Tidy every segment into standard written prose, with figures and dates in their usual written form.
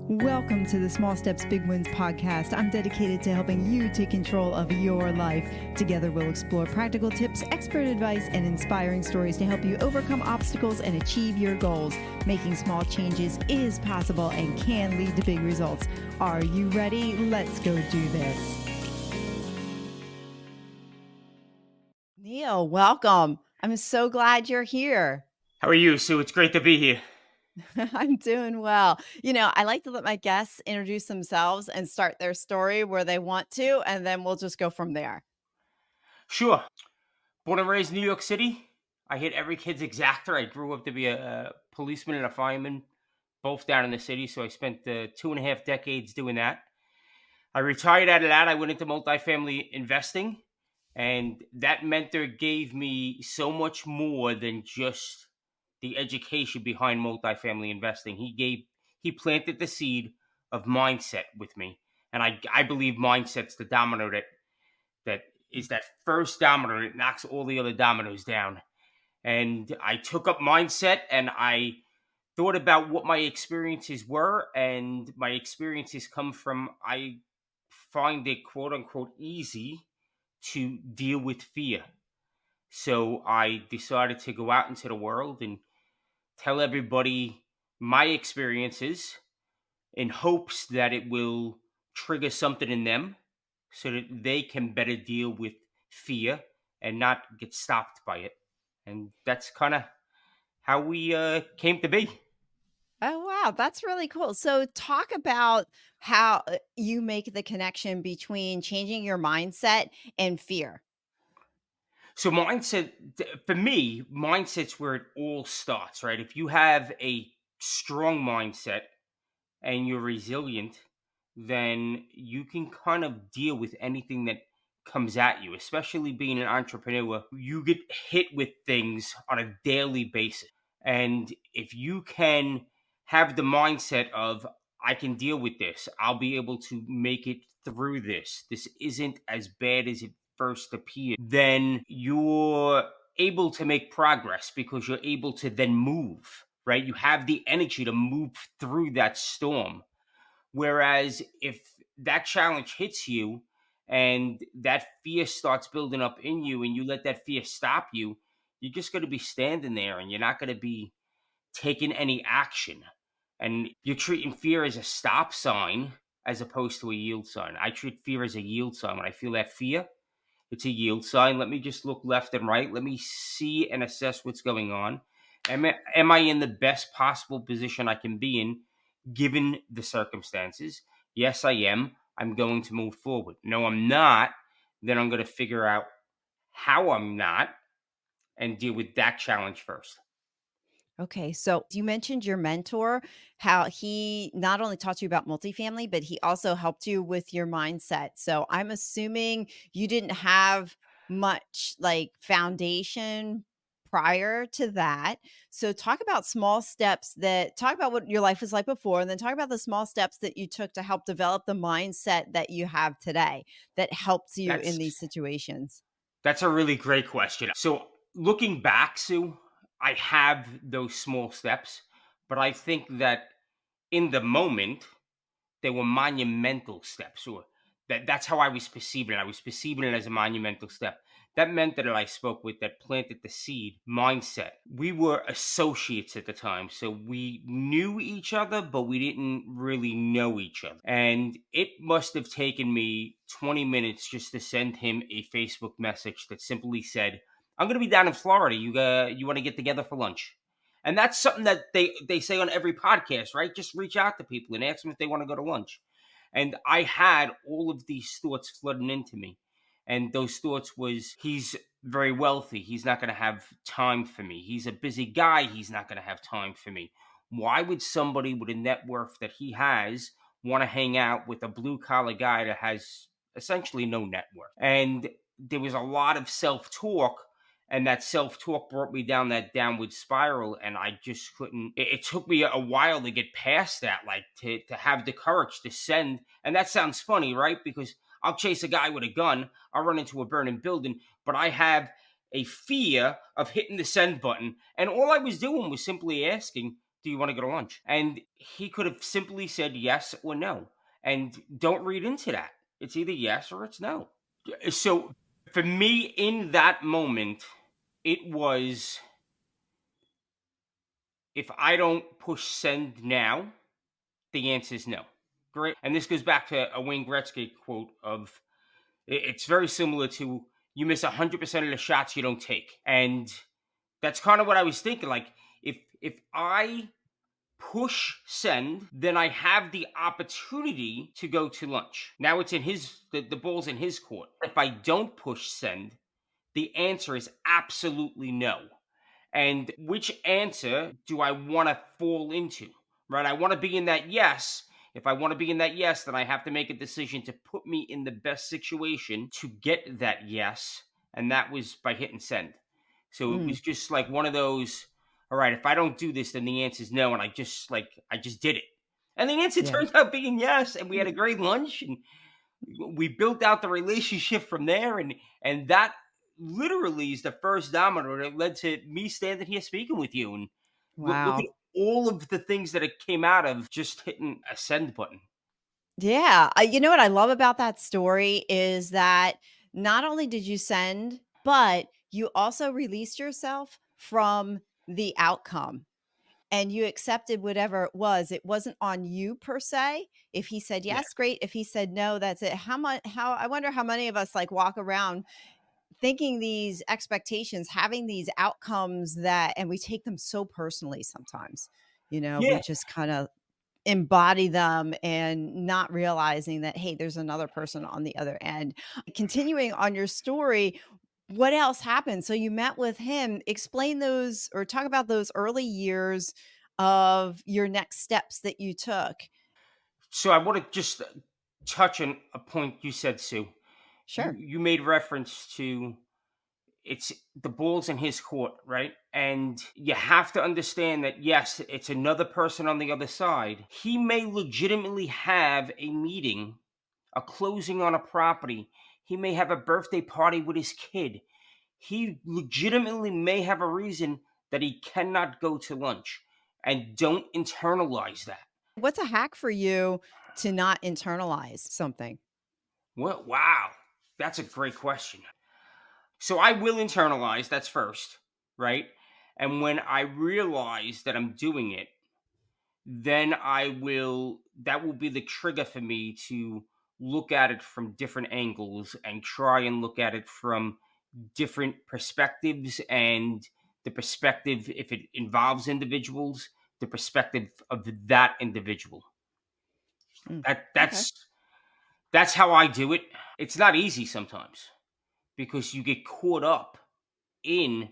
Welcome to the Small Steps, Big Wins podcast. I'm dedicated to helping you take control of your life. Together, we'll explore practical tips, expert advice, and inspiring stories to help you overcome obstacles and achieve your goals. Making small changes is possible and can lead to big results. Are you ready? Let's go do this. Neil, welcome. I'm so glad you're here. How are you, Sue? It's great to be here. I'm doing well. I like to let my guests introduce themselves and start their story where they want to, and then we'll just go from there. Sure. Born and raised in New York City. I hit every kid's exactor. I grew up to be a policeman and a fireman, both down in the city. So I spent 2.5 decades doing that. I retired out of that. I went into multifamily investing. And that mentor gave me so much more than just the education behind multifamily investing. He planted the seed of mindset with me. And I believe mindset's the domino that is that first domino that knocks all the other dominoes down. And I took up mindset and I thought about what my experiences were, and my experiences come from I find it quote unquote easy to deal with fear. So I decided to go out into the world and tell everybody my experiences in hopes that it will trigger something in them so that they can better deal with fear and not get stopped by it. And that's kind of how we came to be. Oh, wow. That's really cool. So, talk about how you make the connection between changing your mindset and fear. So mindset, for me, mindset's where it all starts, right? If you have a strong mindset and you're resilient, then you can kind of deal with anything that comes at you, especially being an entrepreneur. You get hit with things on a daily basis. And if you can have the mindset of, I can deal with this, I'll be able to make it through this, this isn't as bad as it first appeared, then you're able to make progress because you're able to then move, right? You have the energy to move through that storm. Whereas if that challenge hits you and that fear starts building up in you and you let that fear stop you, you're just going to be standing there and you're not going to be taking any action. And you're treating fear as a stop sign as opposed to a yield sign. I treat fear as a yield sign. When I feel that fear, it's a yield sign. Let me just look left and right. Let me see and assess what's going on. Am I in the best possible position I can be in given the circumstances? Yes, I am. I'm going to move forward. No, I'm not. Then I'm going to figure out how I'm not and deal with that challenge first. Okay, so you mentioned your mentor, how he not only taught you about multifamily, but he also helped you with your mindset. So I'm assuming you didn't have much like foundation prior to that. So talk about talk about what your life was like before, and then talk about the small steps that you took to help develop the mindset that you have today that helps you in That's these situations. That's a really great question. So, looking back, Sue, I have those small steps, but I think that in the moment, they were monumental steps, or that's how I was perceiving it. I was perceiving it as a monumental step. That meant that I spoke with that planted the seed mindset. We were associates at the time, so we knew each other, but we didn't really know each other. And it must have taken me 20 minutes just to send him a Facebook message that simply said, "I'm going to be down in Florida. You want to get together for lunch?" And that's something that they say on every podcast, right? Just reach out to people and ask them if they want to go to lunch. And I had all of these thoughts flooding into me. And those thoughts was, he's very wealthy. He's not going to have time for me. He's a busy guy. He's not going to have time for me. Why would somebody with a net worth that he has want to hang out with a blue collar guy that has essentially no net worth? And there was a lot of self talk, and that self-talk brought me down that downward spiral, and I just couldn't. It took me a while to get past that, like to have the courage to send. And that sounds funny, right? Because I'll chase a guy with a gun, I'll run into a burning building, but I have a fear of hitting the send button. And all I was doing was simply asking, do you want to go to lunch? And he could have simply said yes or no. And don't read into that. It's either yes or it's no. So for me in that moment, it was, if I don't push send now, the answer is no. Great. And this goes back to a Wayne Gretzky quote of, it's very similar to, you miss 100% of the shots you don't take. And that's kind of what I was thinking. Like, if I push send, then I have the opportunity to go to lunch. Now it's in the ball's in his court. If I don't push send, the answer is absolutely no. And which answer do I want to fall into? Right? I want to be in that yes. If I want to be in that yes, then I have to make a decision to put me in the best situation to get that yes. And that was by hitting send. So it Mm, was just like one of those, all right, if I don't do this, then the answer is no. And I just did it. And the answer yeah. turned out being yes. And we had a great lunch and we built out the relationship from there. And that literally is the first domino that led to me standing here speaking with you. And look at Wow. all of the things that it came out of just hitting a send button. Yeah, you know what I love about that story is that not only did you send, but you also released yourself from the outcome and you accepted whatever it was. It wasn't on you per se. If he said Yeah. yes, great. If he said no, that's it. How I wonder how many of us like walk around thinking these expectations, having these outcomes that and we take them so personally sometimes. We Yeah. just kind of embody them and not realizing that, hey, there's another person on the other end. Continuing on your story, what else happened? So you met with him. Explain those or talk about those early years of your next steps that you took. So I want to just touch on a point you said, Sue. You Sure. you made reference to, it's the ball's in his court, right? And you have to understand that yes, it's another person on the other side. He may legitimately have a meeting, a closing on a property. He may have a birthday party with his kid. He legitimately may have a reason that he cannot go to lunch. And don't internalize that. What's a hack for you to not internalize something? Well, wow, that's a great question. So I will internalize, that's first, right? And when I realize that I'm doing it, then that will be the trigger for me to look at it from different angles and try and look at it from different perspectives, and the perspective, if it involves individuals, the perspective of that individual. Mm, That okay. that's how I do it. It's not easy sometimes because you get caught up in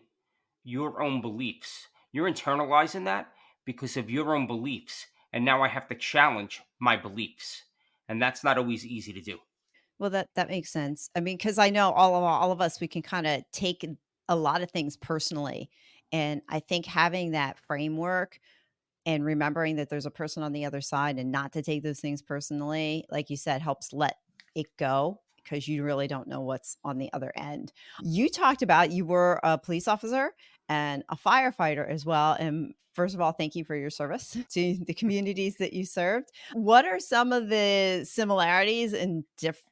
your own beliefs. You're internalizing that because of your own beliefs. And now I have to challenge my beliefs. And that's not always easy to do. Well, that makes sense. I mean, because I know all of us, we can kinda take a lot of things personally, and I think having that framework and remembering that there's a person on the other side and not to take those things personally, like you said, helps let it go because you really don't know what's on the other end. You talked about you were a police officer and a firefighter as well. And first of all, thank you for your service to the communities that you served. What are some of the similarities and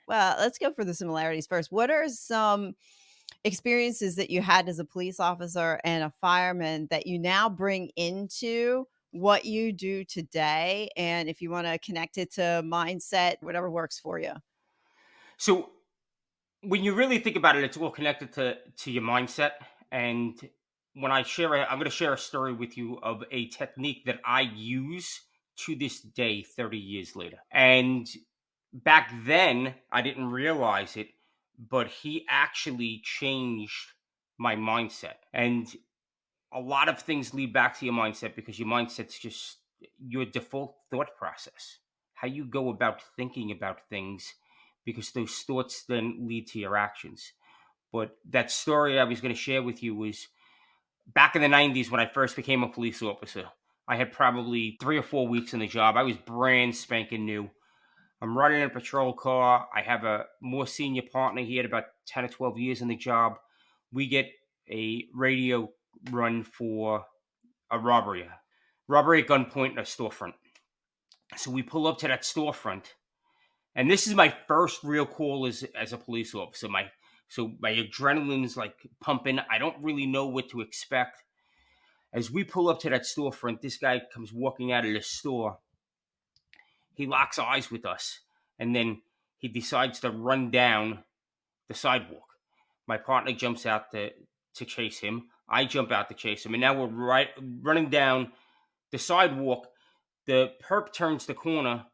well, let's go for the similarities first. What are some experiences that you had as a police officer and a fireman that you now bring into what you do today? And if you want to connect it to mindset, whatever works for you. So when you really think about it, it's all connected to your mindset. And when I'm going to share a story with you of a technique that I use to this day, 30 years later. And back then, I didn't realize it, but he actually changed my mindset. And a lot of things lead back to your mindset because your mindset's just your default thought process, how you go about thinking about things, because those thoughts then lead to your actions. But that story I was going to share with you was back in the 90s when I first became a police officer. I had probably 3 or 4 weeks in the job. I was brand spanking new. I'm running a patrol car. I have a more senior partner. He had about 10 or 12 years in the job. We get a radio run for a robbery. robbery at gunpoint in a storefront. So we pull up to that storefront, and this is my first real call as a police officer. My adrenaline's like pumping. I don't really know what to expect. As we pull up to that storefront, this guy comes walking out of the store. He locks eyes with us, and then he decides to run down the sidewalk. My partner jumps out to chase him. I jump out to chase him, and now we're running down the sidewalk. The perp turns the corner.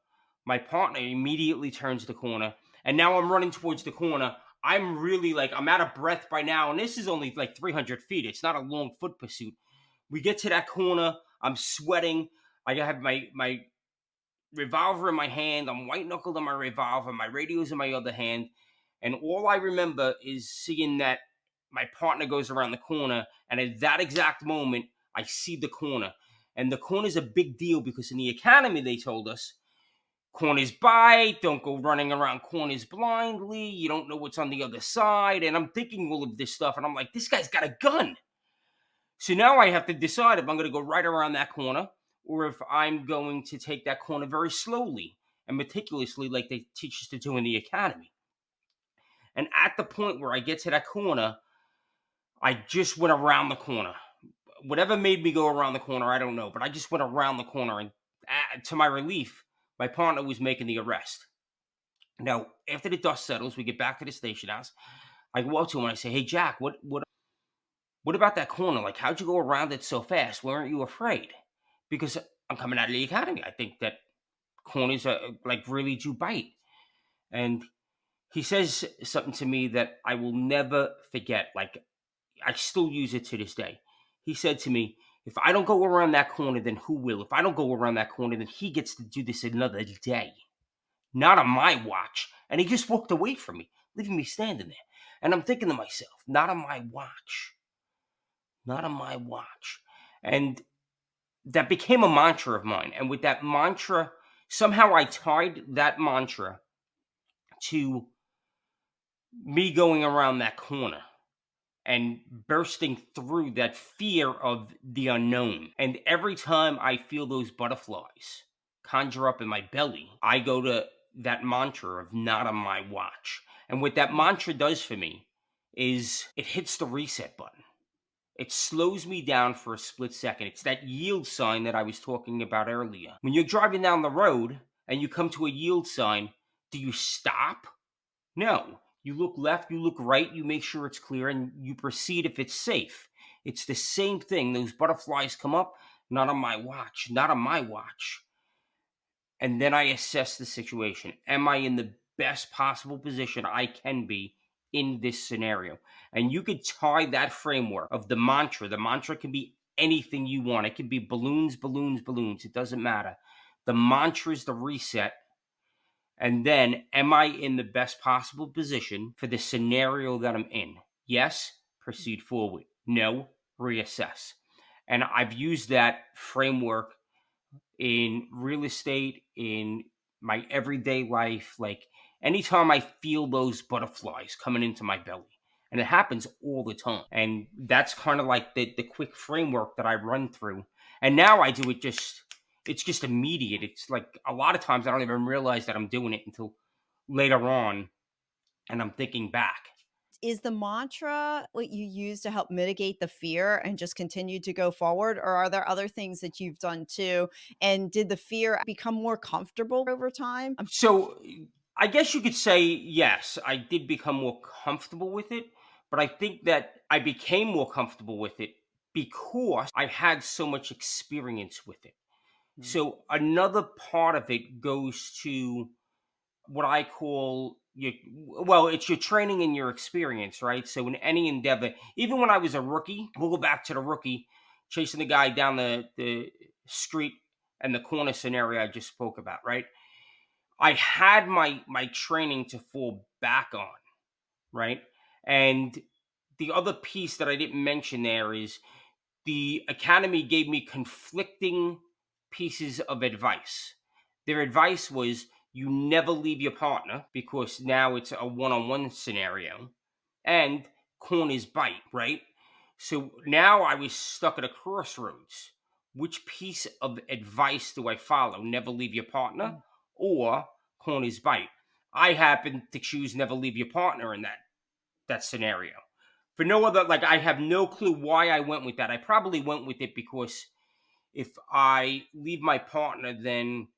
My partner immediately turns the corner, and now I'm running towards the corner. I'm really like I'm out of breath by now, and this is only like 300 feet. It's not a long foot pursuit. We get to that corner. I'm sweating. I have my revolver in my hand. I'm white knuckled on my revolver. My radio's in my other hand. And all I remember is seeing that my partner goes around the corner. And at that exact moment, I see the corner. And the corner is a big deal because in the academy, they told us corners bite. Don't go running around corners blindly. You don't know what's on the other side. And I'm thinking all of this stuff. And I'm like, this guy's got a gun. So now I have to decide if I'm going to go right around that corner or if I'm going to take that corner very slowly and meticulously, like they teach us to do in the academy. And at the point where I get to that corner, I just went around the corner. Whatever made me go around the corner, I don't know, but I just went around the corner. And to my relief, my partner was making the arrest. Now, after the dust settles, we get back to the station house. I go up to him and I say, "Hey, Jack, what about that corner? Like, how'd you go around it so fast? Weren't you afraid?" Because I'm coming out of the academy. I think that corners are like really do bite. And he says something to me that I will never forget. Like, I still use it to this day. He said to me, "If I don't go around that corner, then who will? If I don't go around that corner, then he gets to do this another day. Not on my watch." And he just walked away from me, leaving me standing there. And I'm thinking to myself, not on my watch. Not on my watch. And that became a mantra of mine. And with that mantra, somehow I tied that mantra to me going around that corner and bursting through that fear of the unknown. And every time I feel those butterflies conjure up in my belly, I go to that mantra of not on my watch. And what that mantra does for me is it hits the reset button. It slows me down for a split second. It's that yield sign that I was talking about earlier. When you're driving down the road and you come to a yield sign, do you stop? No. You look left, you look right, you make sure it's clear, and you proceed if it's safe. It's the same thing. Those butterflies come up, not on my watch, not on my watch. And then I assess the situation. Am I in the best possible position I can be in this scenario? And you could tie that framework of the mantra. The mantra can be anything you want. It can be balloons, balloons, balloons. It doesn't matter. The mantra is the reset. And then, am I in the best possible position for the scenario that I'm in? Yes, proceed forward. No, reassess. And I've used that framework in real estate, in my everyday life. Like anytime I feel those butterflies coming into my belly, and it happens all the time. And that's kind of like the quick framework that I run through. And now I do it it's just immediate. It's like a lot of times I don't even realize that I'm doing it until later on and I'm thinking back. Is the mantra what you use to help mitigate the fear and just continue to go forward, or are there other things that you've done too? And did the fear become more comfortable over time? So I guess you could say, yes, I did become more comfortable with it, but I think that I became more comfortable with it because I had so much experience with it. Mm. So another part of it goes to what I call your well, it's your training and your experience, right? So in any endeavor, even when I was a rookie, we'll go back to the rookie chasing the guy down the street and the corner scenario I just spoke about, right? I had my training to fall back on, right? And the other piece that I didn't mention there is the academy gave me conflicting pieces of advice. Their advice was you never leave your partner because now it's a one-on-one scenario and corners bite, right? So now I was stuck at a crossroads. which piece of advice do I follow? Never leave your partner Mhm. or corners bite? I happen to choose never leave your partner in that scenario. For no other, like, I have no clue why I went with that. I probably went with it because if I leave my partner, then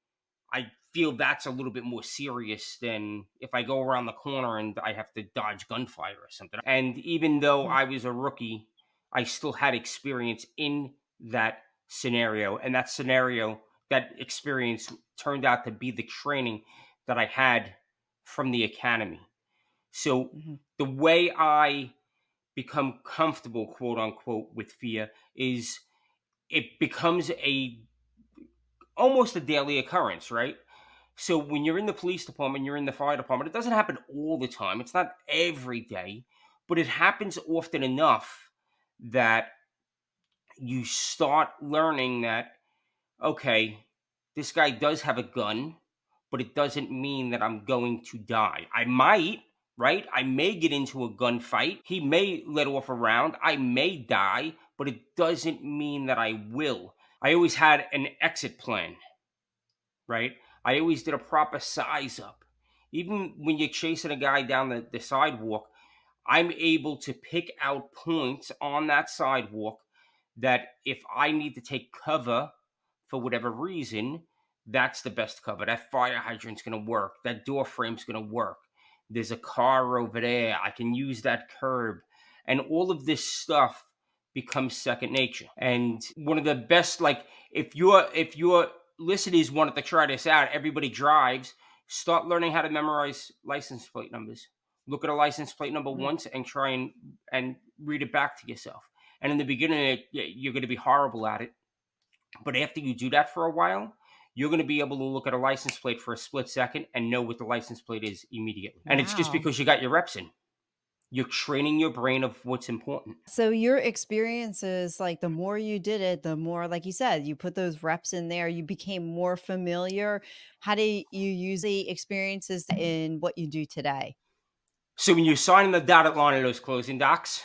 I feel that's a little bit more serious than if I go around the corner and I have to dodge gunfire or something. And even though Mhm. I was a rookie, I still had experience in that scenario. And that scenario, that experience turned out to be the training that I had from the academy. So Mhm. the way I become comfortable, quote unquote, with fear is it becomes a almost a daily occurrence, right? So when you're in the police department, you're in the fire department, it doesn't happen all the time. It's not every day, but it happens often enough that you start learning that, okay, this guy does have a gun, but it doesn't mean that I'm going to die. I might, right? I may get into a gunfight. He may let off a round. I may die, but it doesn't mean that I will. I always had an exit plan, right? I always did a proper size up. Even when you're chasing a guy down the sidewalk, I'm able to pick out points on that sidewalk that if I need to take cover for whatever reason, that's the best cover. That fire hydrant's going to work. That door frame's going to work. There's a car over there. I can use that curb. And all of this stuff becomes second nature. And one of the best, like, if your listeners wanted to try this out, everybody drives, start learning how to memorize license plate numbers. Look at a license plate number Mhm. once and try and read it back to yourself. And in the beginning, you're going to be horrible at it, but after you do that for a while, you're going to be able to look at a license plate for a split second and know what the license plate is immediately. And it's just Wow. because you got your reps in. You're training your brain of what's important. So your experiences, like the more you did it, the more, like you said, you put those reps in there, you became more familiar. How do you use the experiences in what you do today? So when you're signing the dotted line of those closing docs,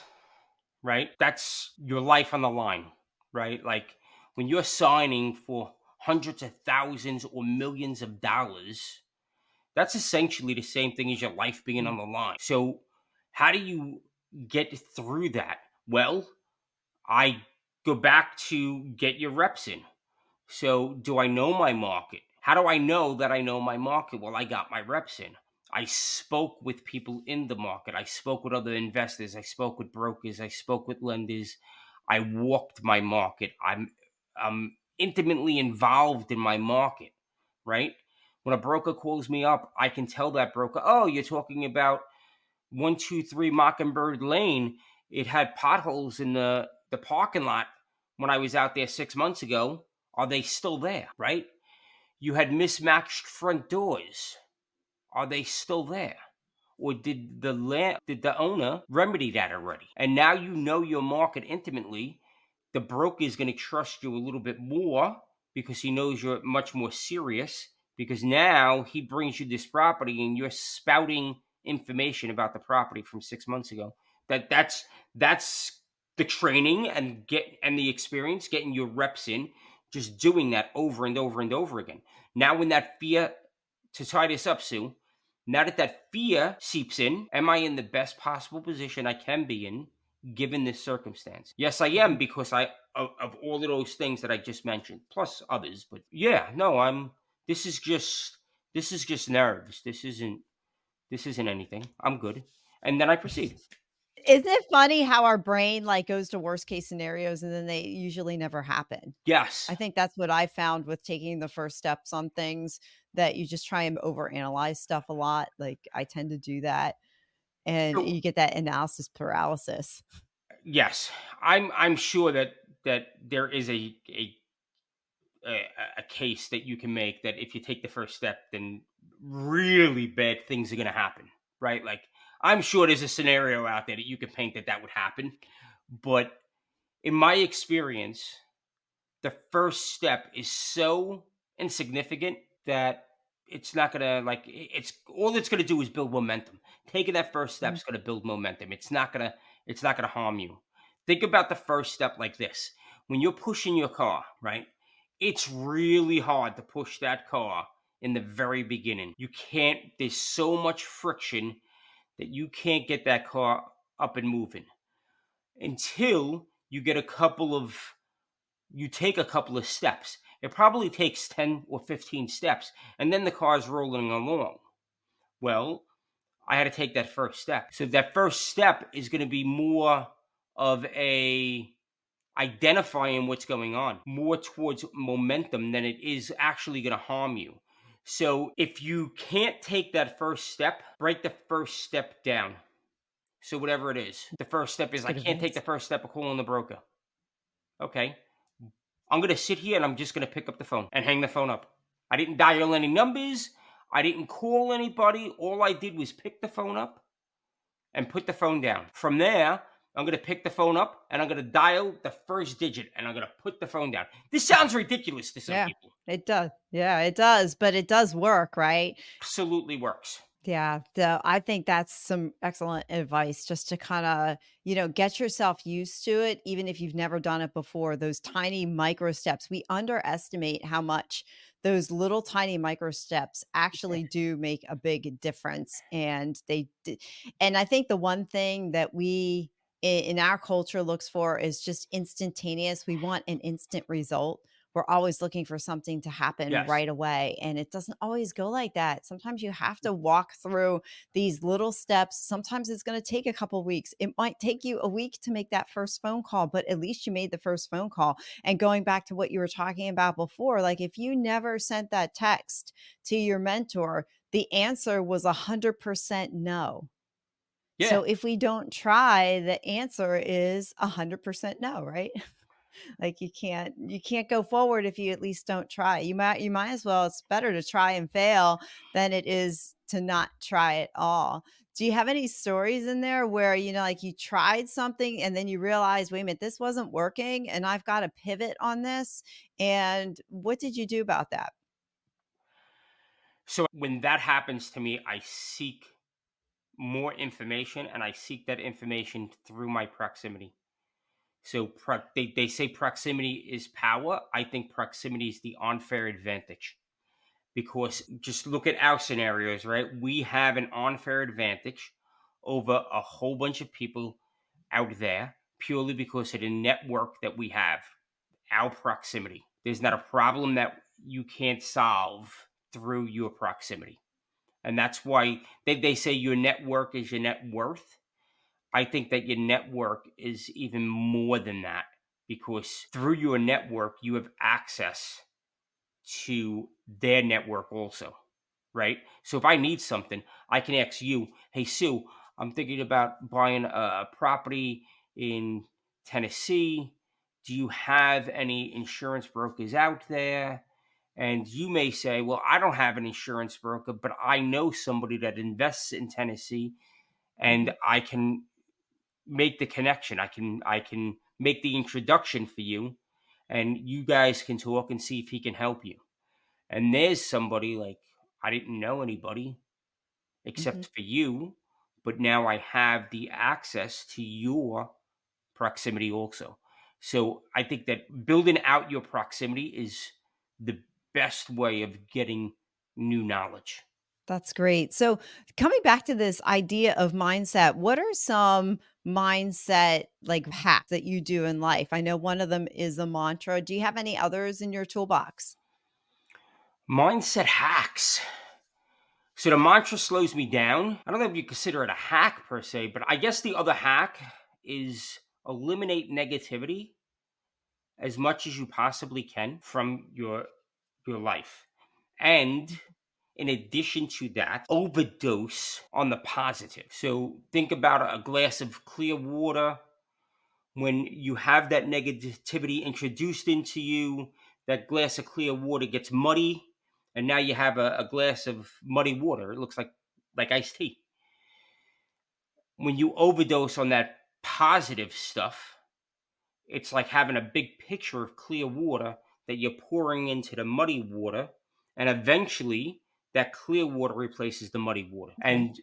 right? That's your life on the line, right? Like when you're signing for hundreds of thousands or millions of dollars, that's essentially the same thing as your life being Mhm. on the line. So, how do you get through that? Well, I go back to get your reps in. So, do I know my market? How do I know that I know my market? Well, I got my reps in. I spoke with people in the market. I spoke with other investors. I spoke with brokers. I spoke with lenders. I walked my market. I'm intimately involved in my market, right? When a broker calls me up, I can tell that broker, "Oh, you're talking about 123 Mockingbird Lane. It had potholes in the parking lot when I was out there 6 months ago. Are they still there?" Right? You had mismatched front doors. Are they still there? Or did the owner remedy that already? And now you know your market intimately. The broker is going to trust you a little bit more because he knows you're much more serious, because now he brings you this property and you're spouting information about the property from 6 months ago. That's the training and the experience, getting your reps in, just doing that over and over and over again. Now when that fear, to tie this up, Sue, now that that fear seeps in, am I in the best possible position I can be in given this circumstance? Yes, I am, Mhm. because of all of those things that I just mentioned, plus others. But yeah, no, I'm. This is just nerves. This isn't anything. I'm good, and then I proceed. Isn't it funny how our brain, like, goes to worst case scenarios and then they usually never happen? Yes. I think that's what I found with taking the first steps on things, that you just try and overanalyze stuff a lot. Like, I tend to do that, and So you get that analysis paralysis. yes, I'm sure that there is a case that you can make that if you take the first step, then really bad things are going to happen, right? Like, I'm sure there's a scenario out there that you can paint that would happen, but in my experience, the first step is so insignificant that it's not gonna, like, it's all it's gonna do is build momentum. Taking that first step Mhm. is gonna build momentum. It's not gonna harm you. Think about the first step like this. when you're pushing your car, right? It's really hard to push that car in the very beginning. You can't, there's so much friction that you can't get that car up and moving until you get a couple of, you take a couple of steps. It probably takes 10 or 15 steps, and then the car's rolling along. Well, I had to take that first step. So that first step is going to be more of a identifying what's going on, more towards momentum than it is actually going to harm you. So if you can't take that first step, break the first step down. So whatever it is, the first step It's is I good can't take advice. the first step of calling the broker. Okay. I'm going to sit here and I'm just going to pick up the phone and hang the phone up. I didn't dial any numbers. I didn't call anybody. All I did was pick the phone up and put the phone down. From there, I'm going to pick the phone up and I'm going to dial the first digit and I'm going to put the phone down. This sounds ridiculous to some Yeah, people. it does. Yeah, it does, but it does work, right? Absolutely works. Yeah, I think that's some excellent advice just to kinda, get yourself used to it, even if you've never done it before, those tiny micro steps. We underestimate how much those little tiny micro steps actually do make a big difference, and I think the one thing that we in our culture looks for is just instantaneous. We want an instant result. We're always looking for something to happen Yes. right away, and it doesn't always go like that. Sometimes you have to walk through these little steps. Sometimes it's going to take a couple weeks. It might take you a week to make that first phone call, but at least you made the first phone call. And going back to what you were talking about before, like if you never sent that text to your mentor, the answer was 100% no. Yeah. So if we don't try, the answer is 100% no, right? Like you can't go forward if you at least don't try. You might as well, it's better to try and fail than it is to not try at all. Do you have any stories in there where, like you tried something and then you realize, wait a minute, this wasn't working and I've got to pivot on this? And what did you do about that? So when that happens to me, I seek more information and I seek that information through my proximity. So they say proximity is power. I think proximity is the unfair advantage because just look at our scenarios, right? We have an unfair advantage over a whole bunch of people out there purely because of the network that we have, our proximity. There's not a problem that you can't solve through your proximity. And that's why they say your network is your net worth. I think that your network is even more than that because through your network, you have access to their network also, right? So if I need something, I can ask you, hey, Sue, I'm thinking about buying a property in Tennessee. Do you have any insurance brokers out there? And you may say, well, I don't have an insurance broker, but I know somebody that invests in Tennessee and Mhm. I can make the connection. I can make the introduction for you and you guys can talk and see if he can help you. And there's somebody like I didn't know anybody Mhm. except for you, but now I have the access to your proximity also. So I think that building out your proximity is the best way of getting new knowledge. That's great. So, coming back to this idea of mindset, what are some mindset like hacks that you do in life? I know one of them is a mantra. Do you have any others in your toolbox? Mindset hacks. So the mantra slows me down. I don't know if you consider it a hack per se, but I guess the other hack is eliminate negativity as much as you possibly can from your life. And in addition to that, overdose on the positive. So think about a glass of clear water. When you have that negativity introduced into you, that glass of clear water gets muddy, and now you have a glass of muddy water. It looks like iced tea. When you overdose on that positive stuff, it's like having a big pitcher of clear water that you're pouring into the muddy water, and eventually that clear water replaces the muddy water. Okay. And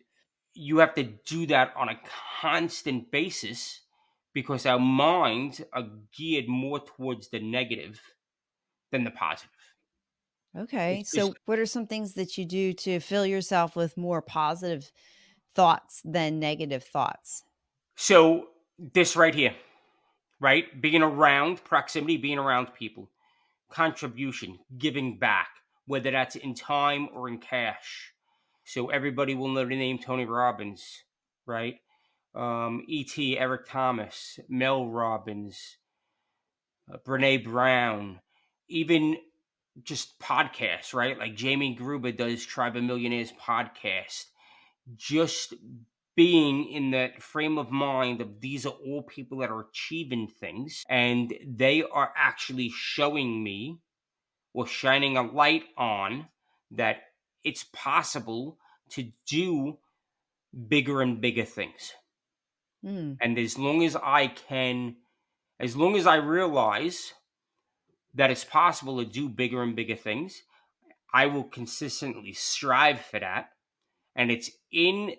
you have to do that on a constant basis because our minds are geared more towards the negative than the positive. Okay. It's just So, what are some things that you do to fill yourself with more positive thoughts than negative thoughts? so this right here, right? Being around proximity, being around people, contribution, giving back, whether that's in time or in cash. So everybody will know the name Tony Robbins, right? E.T., Eric Thomas, Mel Robbins, Brene Brown, even just podcasts, right? Like Jamie Gruber does Tribe of Millionaires podcast. Just being in that frame of mind of these are all people that are achieving things and they are actually showing me or shining a light on that it's possible to do bigger and bigger things. Mm. And as long as I realize that it's possible to do bigger and bigger things, I will consistently strive for that. And it's in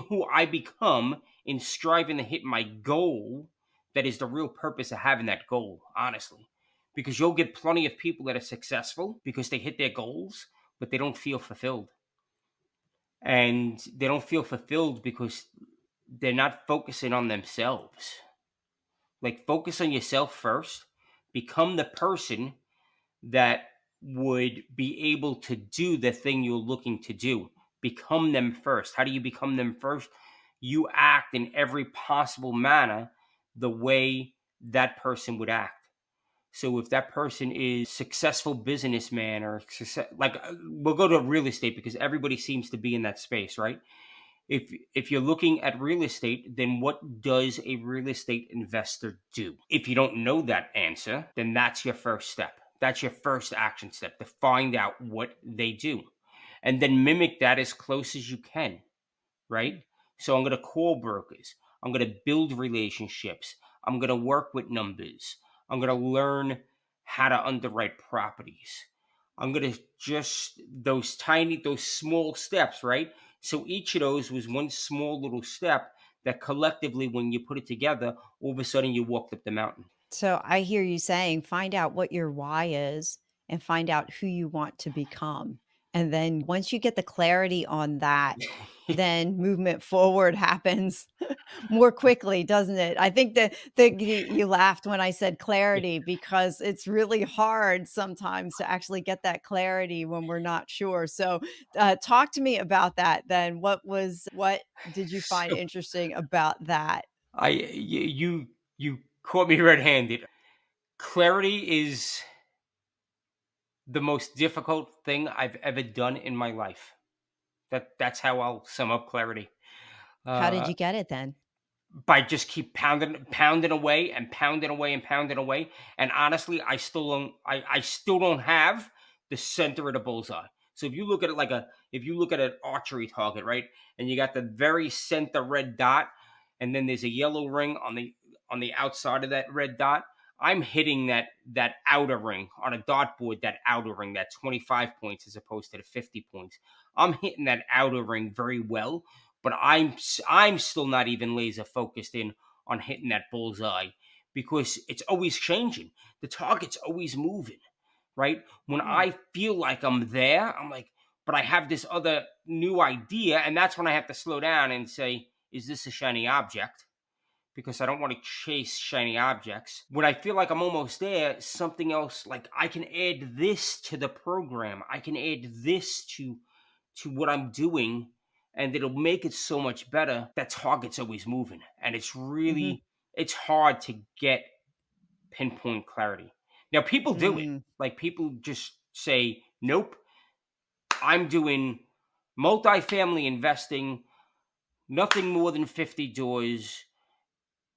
who I become in striving to hit my goal that is the real purpose of having that goal, honestly. Because you'll get plenty of people that are successful because they hit their goals, but they don't feel fulfilled. And they don't feel fulfilled because they're not focusing on themselves. Like, focus on yourself first, become the person that would be able to do the thing you're looking to do. Become them first. How do you become them first? You act in every possible manner the way that person would act. So if that person is successful businessman or success, like we'll go to real estate because everybody seems to be in that space, right? If you're looking at real estate, then what does a real estate investor do? If you don't know that answer, then that's your first step. That's your first action step to find out what they do. And then mimic that as close as you can, right? So I'm going to call brokers. I'm going to build relationships. I'm going to work with numbers. I'm going to learn how to underwrite properties. I'm going to just those small steps, right? So each of those was one small little step that collectively, when you put it together, all of a sudden you walked up the mountain. So, I hear you saying find out what your why is and find out who you want to become. And then once you get the clarity on that, then movement forward happens more quickly, doesn't it? I think that you laughed when I said clarity because it's really hard sometimes to actually get that clarity when we're not sure. So, talk to me about that then. What did you find So interesting about that? you caught me red-handed. Clarity is the most difficult thing I've ever done in my life. That's how I'll sum up clarity. How did Uh, you get it then? by just keep pounding away and pounding away and pounding away. And honestly, I still don't have the center of the bullseye. So if you look at an archery target, right, and you got the very center red dot, and then there's a yellow ring on the outside of that red dot. I'm hitting that outer ring on a dartboard, that outer ring, that 25 points as opposed to the 50 points. I'm hitting that outer ring very well, but I'm still not even laser focused in on hitting that bullseye because it's always changing. The target's always moving, right? When Hmm. I feel like I'm there, I'm like, but I have this other new idea, and that's when I have to slow down and say, is this a shiny object? Because I don't want to chase shiny objects. When I feel like I'm almost there, something else, like I can add this to the program. I can add this to what I'm doing, and it'll make it so much better. That target's always moving, and Mhm. it's hard to get pinpoint clarity. Now people do it. Mm. Like people just say, "Nope, I'm doing multifamily investing, nothing more than 50 doors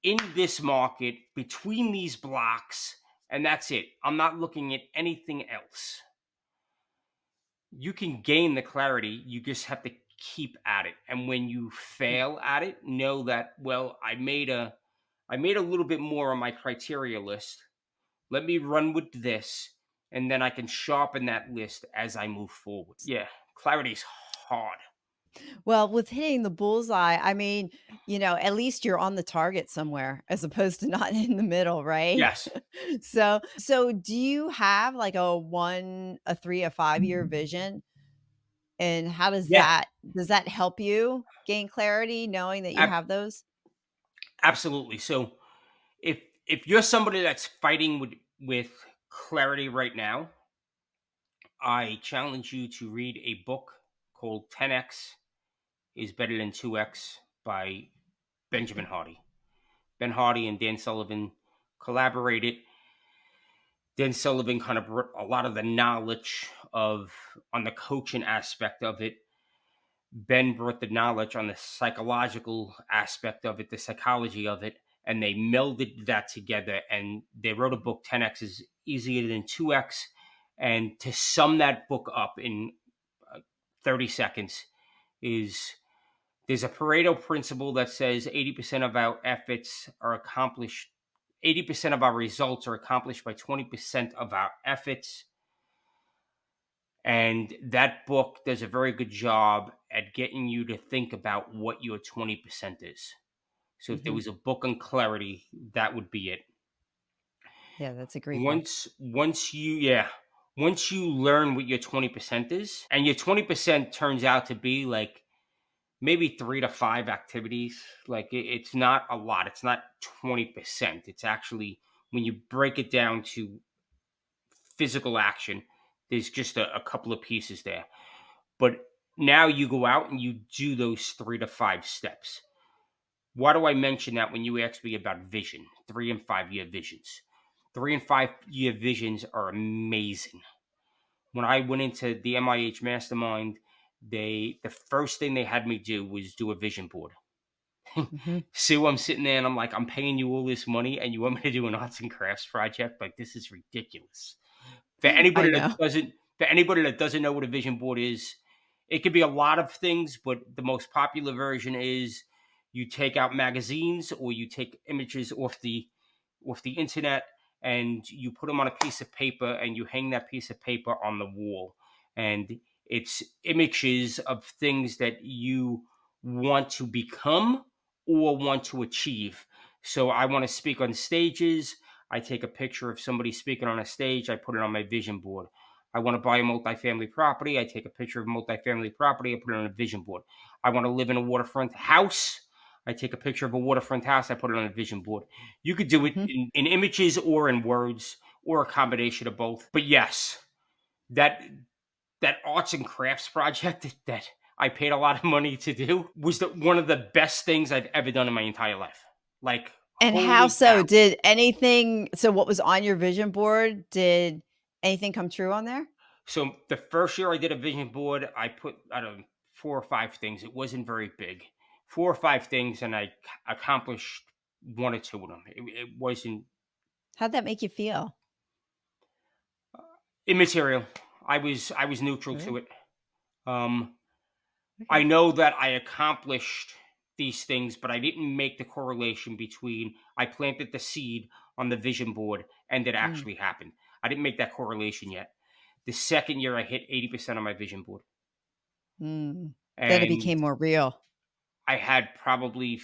in this market between these blocks, and that's it. I'm not looking at anything else." You can gain the clarity, you just have to keep at it. And when you Mm. fail at it, know that, well, I made a little bit more on my criteria list. Let me run with this, and then I can sharpen that list as I move forward. Yeah, clarity is hard. Well, with hitting the bullseye, I mean, at least you're on the target somewhere as opposed to not in the middle, right? Yes. So do you have like a 3, a 5-year vision? And how Yeah. does that help you gain clarity knowing that you ab- have those? Absolutely. So if you're somebody that's fighting with clarity right now, I challenge you to read a book called 10x is Better Than 2x by Benjamin Hardy. Ben Hardy and Dan Sullivan collaborated. Dan Sullivan kind of brought a lot of the knowledge of on the coaching aspect of it. Ben brought the knowledge on the psychological aspect of it, the psychology of it, and they melded that together. And they wrote a book, 10x is easier than 2x. And to sum that book up in 30 seconds is there's a Pareto principle that says 80% of our efforts are accomplished, 80% of our results are accomplished by 20% of our efforts. And that book does a very good job at getting you to think about what your 20% is. So if there Mhm. was a book on clarity, that would be it. Yeah, that's a great book. Once you learn what your 20% is, and your 20% turns out to be like maybe 3 to 5 activities, like it's not a lot. It's not 20%. It's actually when you break it down to physical action, there's just a couple of pieces there. But now you go out and you do those 3 to 5 steps. Why do I mention that when you ask me about vision, 3 and 5 year visions? 3 and 5 year visions are amazing. When I went into the MIH mastermind, the first thing they had me do was do a vision board. Mhm. So I'm sitting there and I'm like, I'm paying you all this money and you want me to do an arts and crafts project? Like this is ridiculous. For I anybody that know. doesn't for anybody that doesn't know what a vision board is, it could be a lot of things, but the most popular version is you take out magazines or you take images off the internet and you put them on a piece of paper and you hang that piece of paper on the wall. And it's images of things that you want to become or want to achieve. So I want to speak on stages. I take a picture of somebody speaking on a stage. I put it on my vision board. I want to buy a multifamily property. I take a picture of a multifamily property. I put it on a vision board. I want to live in a waterfront house. I take a picture of a waterfront house. I put it on a vision board. You could do it Mhm. in images or in words or a combination of both. But yes, that that arts and crafts project that I paid a lot of money to do was one of the best things I've ever done in my entire life. Like, And how holy so? cow. What was on your vision board, did anything come true on there? So the first year I did a vision board, I put I don't know, 4 or 5 things. It wasn't very big, 4 or 5 things, and I accomplished 1 or 2 of them. It wasn't How'd that make you feel? immaterial. I was neutral to Really? it. Um, I Okay. know that I accomplished these things, but I didn't make the correlation between I planted the seed on the vision board and it Mm, actually happened. I didn't make that correlation yet. The second year, I hit 80% on my vision board, mm. Then it and became more real. I had probably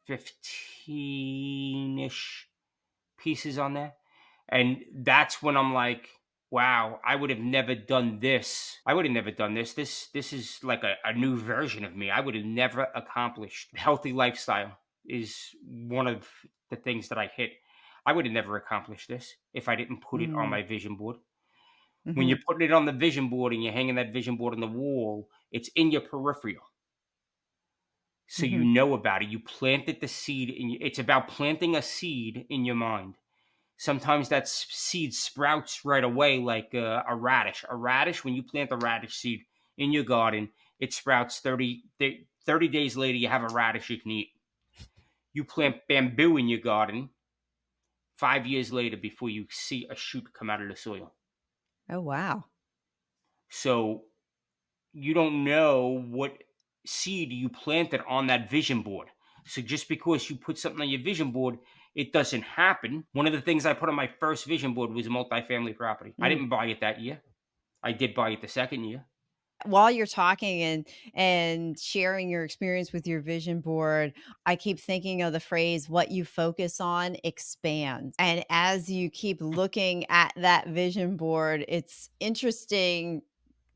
15 ish pieces on there. And that's when I'm like, wow, I would have never done this. I would have never done this. This is like a new version of me. I would have never accomplished. Healthy lifestyle is one of the things that I hit. I would have never accomplished this if I didn't put it on Mm, my vision board. When mhm, you're putting it on the vision board and you're hanging that vision board on the wall, it's in your peripheral. So you mhm. know about it. You planted the seed it's about planting a seed in your mind. Sometimes that seed sprouts right away, like a radish. A radish, when you plant a radish seed in your garden, it sprouts 30 days later, you have a radish you can eat. You plant bamboo in your garden 5 years later before you see a shoot come out of the soil. Oh, wow. So you don't know what seed you planted on that vision board. So just because you put something on your vision board, it doesn't happen. One of the things I put on my first vision board was a multifamily property. I Mm. didn't buy it that year. I did buy it the second year. While you're talking and sharing your experience with your vision board, I keep thinking of the phrase, "What you focus on expands." And as you keep looking at that vision board, it's interesting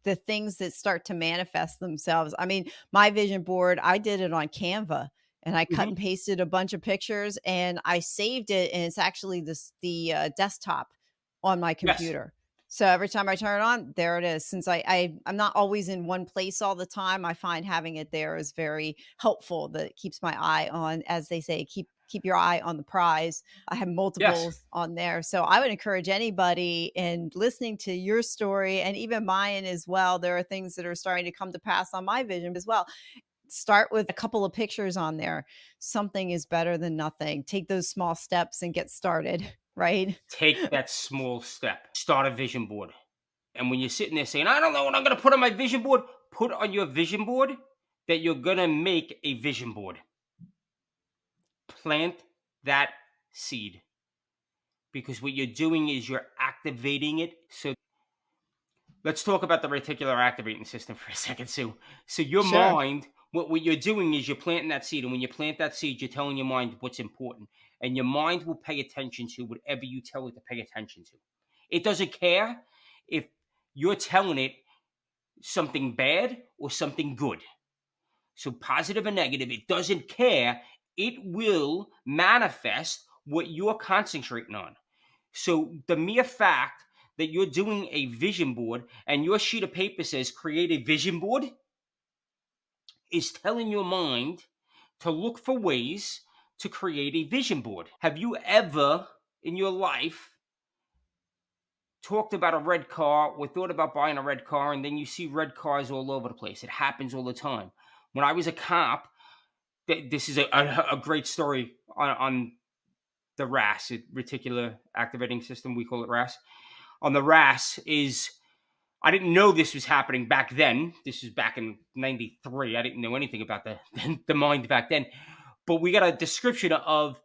the things that start to manifest themselves. I mean, my vision board, I did it on Canva and I cut Mhm. and pasted a bunch of pictures and I saved it, and it's actually the desktop on my Yes. computer. So every time I turn it on, there it is. Since I'm not always in one place all the time, I find having it there is very helpful. That it keeps my eye on, as they say, keep your eye on the prize. I have Yes. multiples on there. So I would encourage anybody in listening to your story and even mine as well. There are things that are starting to come to pass on my vision as well. Start with a couple of pictures on there. Something is better than nothing. Take those small steps and get started, right? Take that small step. Start a vision board. And when you're sitting there saying, I don't know what I'm going to put on my vision board, put on your vision board that you're going to make a vision board. Plant that seed, because what you're doing is you're activating it. So let's talk about the reticular activating system for a second, Sue. So your Sure. mind, what you're doing is you're planting that seed. And when you plant that seed, you're telling your mind what's important. And your mind will pay attention to whatever you tell it to pay attention to. It doesn't care if you're telling it something bad or something good. So positive or negative, it doesn't care. It will manifest what you're concentrating on. So the mere fact that you're doing a vision board and your sheet of paper says create a vision board is telling your mind to look for ways to create a vision board. Have you ever in your life talked about a red car or thought about buying a red car and then you see red cars all over the place? It happens all the time. When I was a cop, this is a great story on the RAS, reticular activating system. We call it RAS. On the RAS is I didn't know this was happening back then. This was back in '93. I didn't know anything about the the mind back then. But we got a description of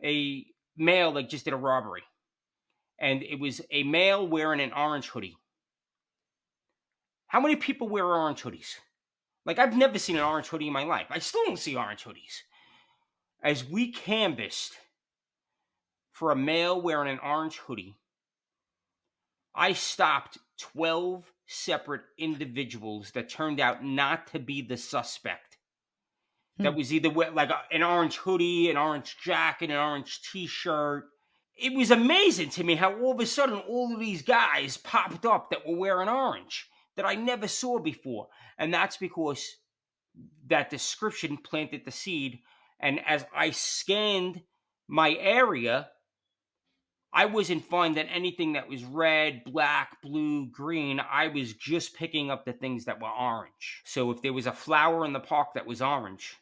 a male that just did a robbery, and it was a male wearing an orange hoodie. How many people wear orange hoodies? Like I've never seen an orange hoodie in my life. I still don't see orange hoodies. As we canvassed for a male wearing an orange hoodie, I stopped 12 separate individuals that turned out not to be the suspect. Hmm. That was either like an orange hoodie, an orange jacket, an orange t shirt. It was amazing to me how all of a sudden all of these guys popped up that were wearing orange that I never saw before. And that's because that description planted the seed. And as I scanned my area, I wasn't finding anything that was red, black, blue, green. I was just picking up the things that were orange. So if there was a flower in the park that was orange,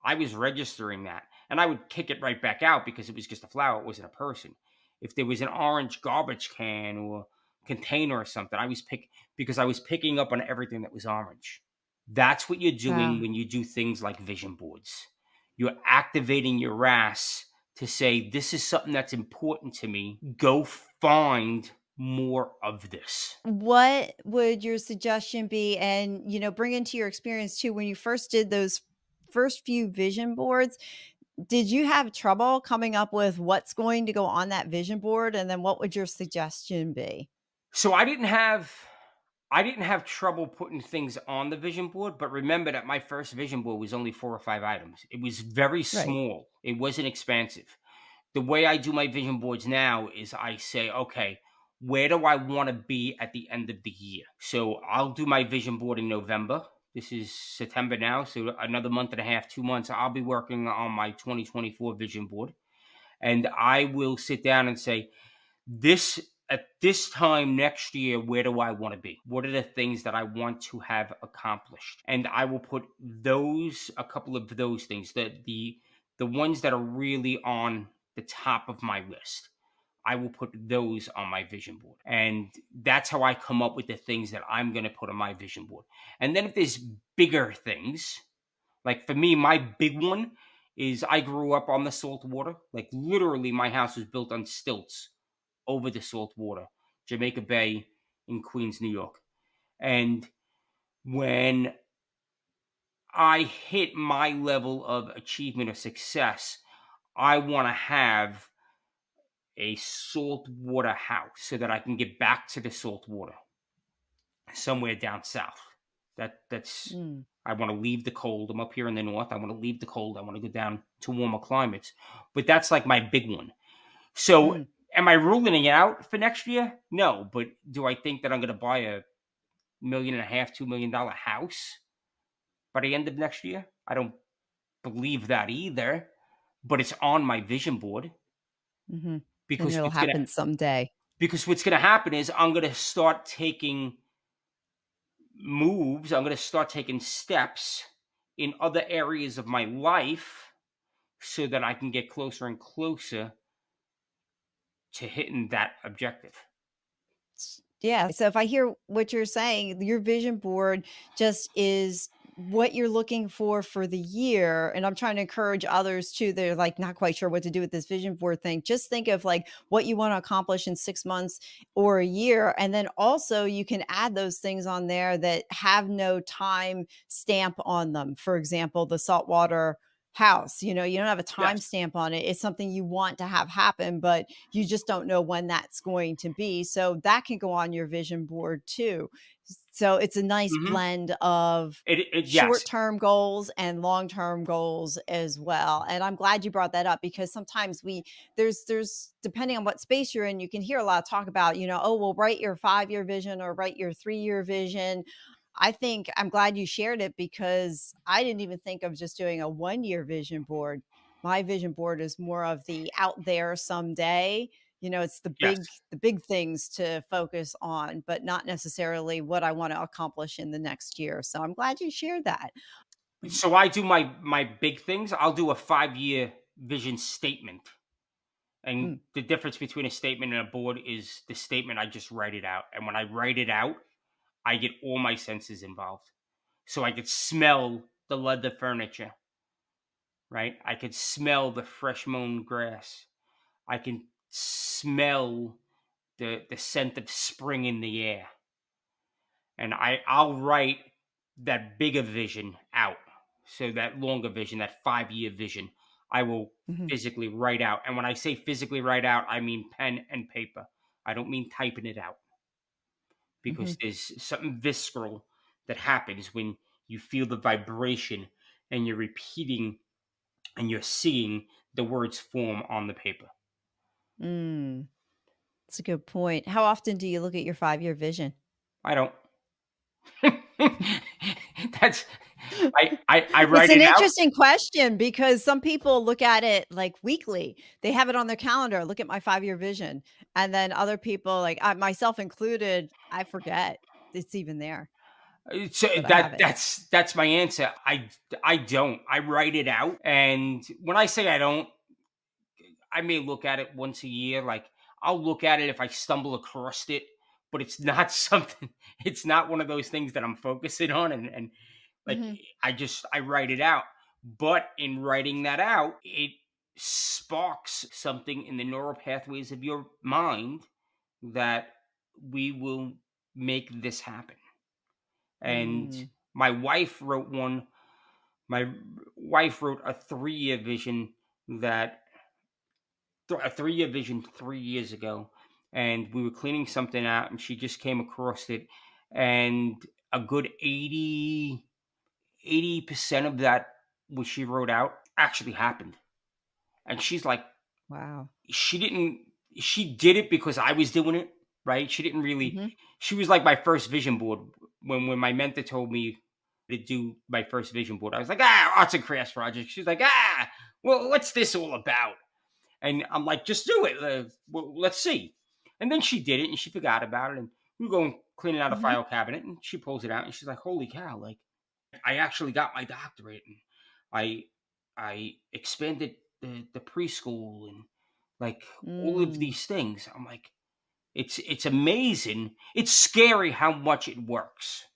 I was registering that. And I would kick it right back out because it was just a flower, it wasn't a person. If there was an orange garbage can or container or something, I was because I was picking up on everything that was orange. That's what you're doing Wow. when you do things like vision boards. You're activating your RAS to say, this is something that's important to me. Go find more of this. What would your suggestion be? And, bring into your experience too, when you first did those first few vision boards, did you have trouble coming up with what's going to go on that vision board? And then what would your suggestion be? So I didn't have trouble putting things on the vision board, but remember that my first vision board was only 4 or 5 items. It was very Right. small. It wasn't expansive. The way I do my vision boards now is I say, okay, where do I want to be at the end of the year? So I'll do my vision board in November. This is September now. So another month and a half, 2 months, I'll be working on my 2024 vision board. And I will sit down and say, this at this time next year, where do I want to be? What are the things that I want to have accomplished? And I will put a couple of those things, the ones that are really on the top of my list. I will put those on my vision board. And that's how I come up with the things that I'm going to put on my vision board. And then if there's bigger things, like for me, my big one is I grew up on the salt water. Like literally, my house was built on stilts over the salt water, Jamaica Bay in Queens, New York. And when I hit my level of achievement or success, I want to have a salt water house so that I can get back to the salt water somewhere down south. That's Mm, I want to leave the cold. I'm up here in the north. I want to leave the cold. I want to go down to warmer climates. But that's like my big one. So mm. am I ruling it out for next year? No. But do I think that I'm going to buy a million and a half, $2 million house by the end of next year? I don't believe that either. But it's on my vision board Mhm. And because it'll happen someday. what's gonna happen is I'm gonna start taking moves. I'm gonna start taking steps in other areas of my life so that I can get closer and closer to hitting that objective. Yeah, so if I hear what you're saying, your vision board just is what you're looking for the year, and I'm trying to encourage others too, they're, like, not quite sure what to do with this vision board thing. Just think of, like, what you wanna accomplish in 6 months or a year, and then also you can add those things on there that have no time stamp on them. For example, the saltwater house, you don't have a Yes. time stamp on it. It's something you want to have happen, but you just don't know when that's going to be. So that can go on your vision board too. So it's a nice Hmm. blend of Yes. short-term goals and long-term goals as well. And I'm glad you brought that up because sometimes there's depending on what space you're in, you can hear a lot of talk about, oh, well, write your 5-year vision or write your 3-year vision. I think I'm glad you shared it because I didn't even think of just doing a 1-year vision board. My vision board is more of the out there someday. It's the Yes. big things to focus on, but not necessarily what I want to accomplish in the next year. So I'm glad you shared that. Mhm. So I do my big things. I'll do a 5-year vision statement. And Mm, the difference between a statement and a board is the statement I just write it out. And when I write it out, I get all my senses involved. So I could smell the leather furniture, right? I could smell the fresh mown grass. I can smell the scent of spring in the air. And I'll write that bigger vision out. So that longer vision, that 5-year vision, I will mhm, physically write out. And when I say physically write out, I mean pen and paper. I don't mean typing it out mhm. because there's something visceral that happens when you feel the vibration and you're repeating and you're seeing the words form on the paper. Mm, that's a good point. How often do you look at your 5-year vision? I don't. That's I It's write an it out. interesting question because some people look at it like weekly. They have it on their calendar, look at my 5-year vision. And then other people, like myself included, I forget it's even there, So but I have it. that's my answer. I don't. I write it out, and when I say I don't, I may look at it once a year. Like I'll look at it if I stumble across it, but it's not something. It's not one of those things that I'm focusing on, and like Mhm. I write it out. But in writing that out, it sparks something in the neural pathways of your mind that we will make this happen. And Mm. my wife wrote one. My wife wrote a 3-year vision that a 3-year vision 3 years ago, and we were cleaning something out, and she just came across it, and a good 80% of that what she wrote out actually happened. And she's like, Wow. she didn't. She did it because I was doing it, right? She didn't really. Mhm. She was like my first vision board. When my mentor told me to do my first vision board, I was like, arts and crafts project. She's like, well, what's this all about? And I'm like, just do it. Well, let's see. And then she did it, and she forgot about it. And we were going cleaning out a Mhm. file cabinet, and she pulls it out, and she's like, holy cow! Like I actually got my doctorate, and I I expanded the preschool, and like all of Mm. these things. I'm like, it's amazing. It's scary how much it works.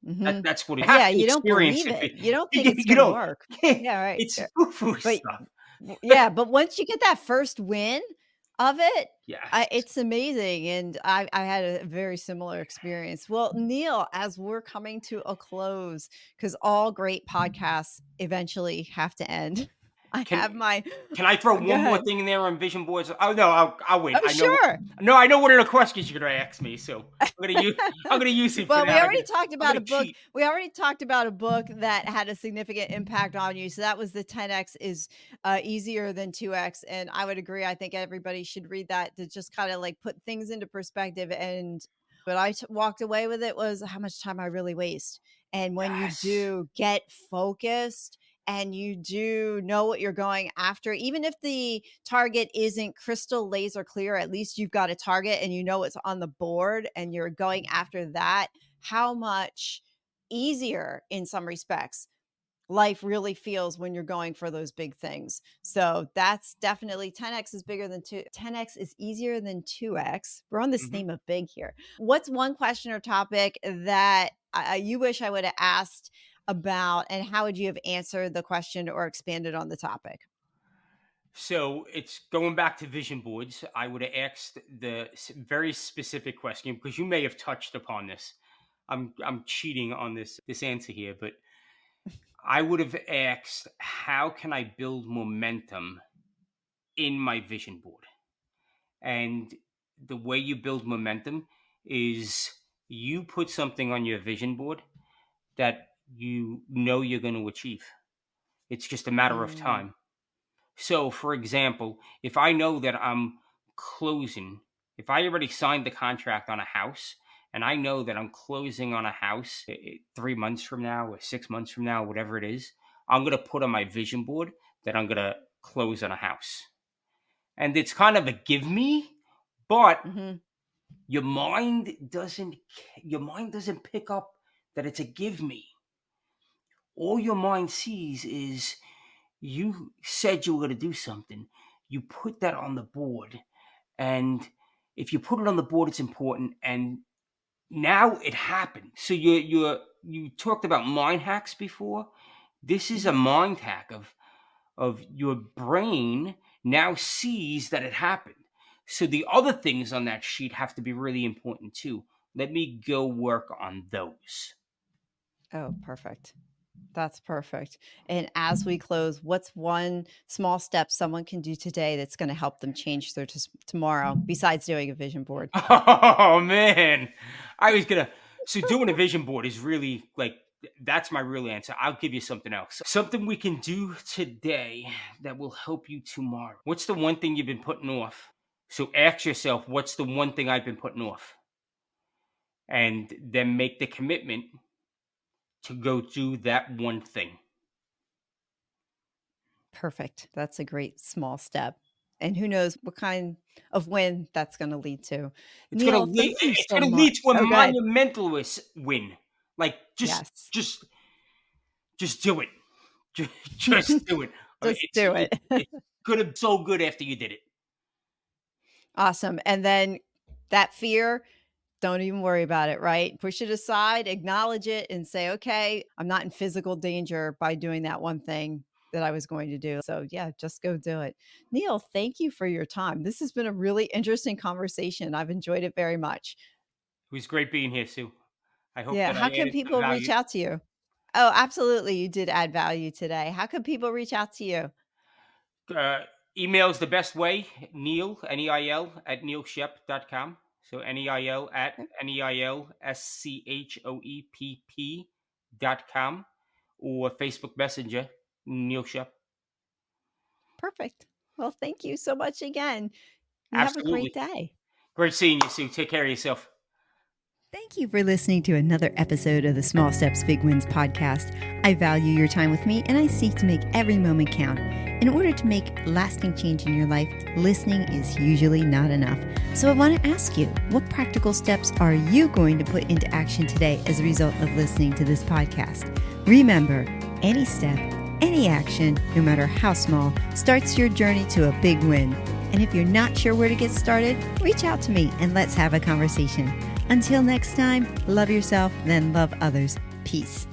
Mhm. That's what you have Yeah, to you don't experience believe it. it. You don't think it's You gonna know, work. yeah, Yeah, right. it's Yeah. foo foo But stuff. yeah, but once you get that first win, of it. Yes. It's amazing, and I had a very similar experience. Well, Neil, as we're coming to a close, because all great podcasts eventually have to end. I Can have my can I throw go one more ahead. thing in there on vision boards? Oh no, I'll wait. Oh, sure. I know what are the questions you're gonna ask me, so I'm gonna use it for Well, that. I'm gonna cheat. we already talked about a book that had a significant impact on you, so that was the 10X is, easier than 2X, and I would agree, I think everybody should read that to just kinda, like, put things into perspective, and what I walked away with it was how much time I really waste, and when you Yes. do get focused and you do know what you're going after, even if the target isn't crystal laser clear, at least you've got a target and you know what's on the board and you're going after that, how much easier in some respects life really feels when you're going for those big things. So that's definitely 10X is bigger than 10X is easier than 2X. We're on this Mhm. theme of big here. What's one question or topic that you wish I would have asked about, and how would you have answered the question or expanded on the topic? So it's going back to vision boards. I would have asked the very specific question because you may have touched upon this. I'm cheating on this answer here, but I would have asked, how can I build momentum in my vision board? And the way you build momentum is you put something on your vision board that you know you're going to achieve. It's just a matter of Mm, time. So, for example, if I know that I'm closing, if I already signed the contract on a house and I know that I'm closing on a house 3 months from now or 6 months from now, whatever it is, I'm going to put on my vision board that I'm going to close on a house. And it's kind of a give me, but mhm, your mind doesn't pick up that it's a give me. All your mind sees is you said you were going to do something. You put that on the board, and if you put it on the board, it's important. And now it happened. So you talked about mind hacks before. This is a mhm. mind hack of your brain now sees that it happened. So the other things on that sheet have to be really important too. Let me go work on those. Oh, perfect. That's perfect. And as we close, what's one small step someone can do today that's going to help them change their tomorrow besides doing a vision board? Oh man, I was gonna. So doing a vision board is really like that's my real answer. I'll give you something else. Something we can do today that will help you tomorrow. What's the one thing you've been putting off? So ask yourself, what's the one thing I've been putting off? And then make the commitment to go do that one thing. Perfect. That's a great small step. And who knows what kind of win that's going to lead to. Neil, thank you It's so gonna much. lead to a Oh, good. win. Like Yes. just just do it. Just do it. Just do it. It's gonna be so good after you did it. Awesome. And then that fear, don't even worry about it, right? Push it aside, acknowledge it, and say, okay, I'm not in physical danger by doing that one thing that I was going to do. So, yeah, just go do it. Neil, thank you for your time. This has been a really interesting conversation. I've enjoyed it very much. It was great being here, Sue. I hope Yeah. that I How can added some people reach value. out to you? Oh, absolutely. You did add value today. How can people reach out to you? Email is the best way. Neil, Neil, at neilschoepp.com. So Neil at neilschoepp.com or Facebook Messenger, Neil Schoepp. Perfect. Well, thank you so much again. You have a great Absolutely. day. Great seeing you, Sue. Take care of yourself. Thank you for listening to another episode of the Small Steps, Big Wins podcast. I value your time with me and I seek to make every moment count. In order to make lasting change in your life, listening is usually not enough. So I want to ask you, what practical steps are you going to put into action today as a result of listening to this podcast? Remember, any step, any action, no matter how small, starts your journey to a big win. And if you're not sure where to get started, reach out to me and let's have a conversation. Until next time, love yourself, then love others. Peace.